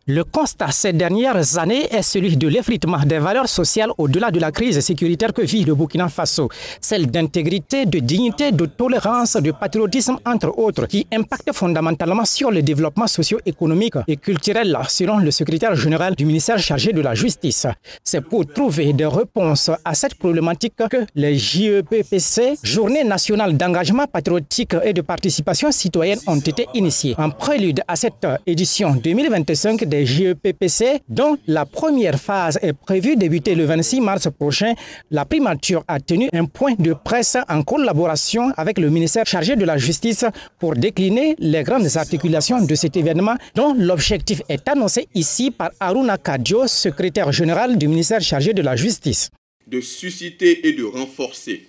Le constat ces dernières années est celui de l'effritement des valeurs sociales au-delà de la crise sécuritaire que vit le Burkina Faso. Celle d'intégrité, de dignité, de tolérance, de patriotisme, entre autres, qui impactent fondamentalement sur le développement socio-économique et culturel, selon le secrétaire général du ministère chargé de la Justice. C'est pour trouver des réponses à cette problématique que les JEPPC, Journée nationale d'engagement patriotique et de participation citoyenne, ont été initiées. En prélude à cette édition 2025 des JEPPC, dont la première phase est prévue débuter le 26 mars prochain, la primature a tenu un point de presse en collaboration avec le ministère chargé de la Justice pour décliner les grandes articulations de cet événement dont l'objectif est annoncé ici par Harouna Kadio, secrétaire général du ministère chargé de la Justice. De susciter et de renforcer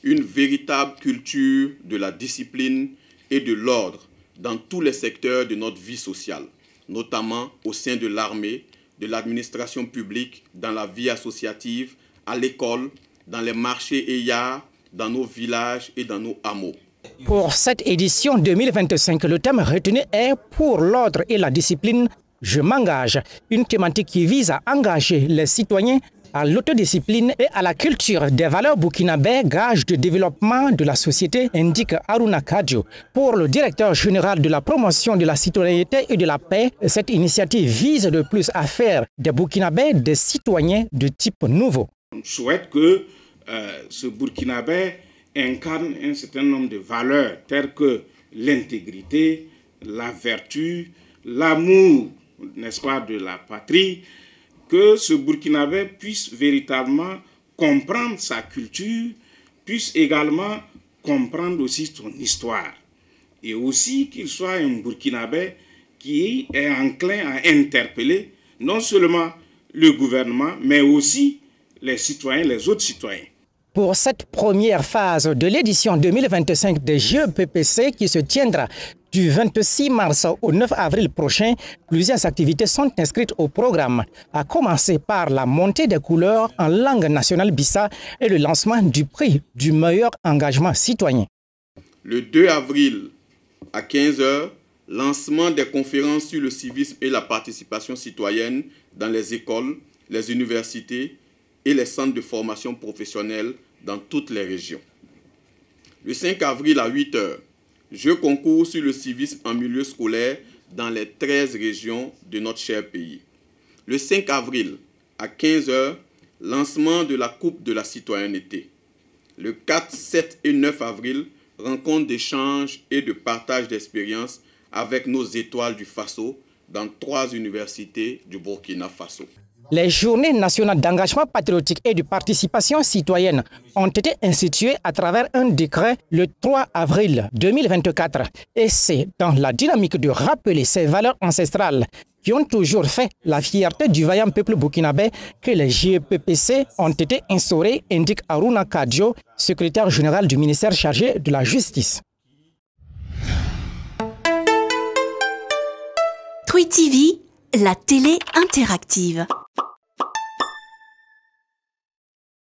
une véritable culture de la discipline et de l'ordre dans tous les secteurs de notre vie sociale, notamment au sein de l'armée, de l'administration publique, dans la vie associative, à l'école, dans les marchés et yards, dans nos villages et dans nos hameaux. Pour cette édition 2025, le thème retenu est « Pour l'ordre et la discipline, je m'engage », une thématique qui vise à engager les citoyens à l'autodiscipline et à la culture des valeurs burkinabè, gage de développement de la société, indique Harouna Kadio. Pour le directeur général de la promotion de la citoyenneté et de la paix, cette initiative vise de plus à faire des Burkinabè des citoyens de type nouveau. On souhaite que ce Burkinabè incarne un certain nombre de valeurs telles que l'intégrité, la vertu, l'amour, n'est-ce pas, de la patrie, que ce Burkinabè puisse véritablement comprendre sa culture, puisse également comprendre aussi son histoire. Et aussi qu'il soit un Burkinabè qui est enclin à interpeller non seulement le gouvernement, mais aussi les citoyens, les autres citoyens. Pour cette première phase de l'édition 2025 des JEPPC qui se tiendra du 26 mars au 9 avril prochain, plusieurs activités sont inscrites au programme, à commencer par la montée des couleurs en langue nationale Bissa et le lancement du prix du meilleur engagement citoyen. Le 2 avril à 15 h, lancement des conférences sur le civisme et la participation citoyenne dans les écoles, les universités et les centres de formation professionnelle dans toutes les régions. Le 5 avril à 8 h, jeu concours sur le civisme en milieu scolaire dans les 13 régions de notre cher pays. Le 5 avril à 15 h, lancement de la Coupe de la citoyenneté. Le 4, 7 et 9 avril, rencontre d'échange et de partage d'expériences avec nos étoiles du Faso dans 3 universités du Burkina Faso. Les journées nationales d'engagement patriotique et de participation citoyenne ont été instituées à travers un décret le 3 avril 2024. Et c'est dans la dynamique de rappeler ces valeurs ancestrales qui ont toujours fait la fierté du vaillant peuple burkinabè que les JEPPC ont été instaurés, indique Harouna Kadio, secrétaire général du ministère chargé de la Justice. Twi TV, la télé interactive.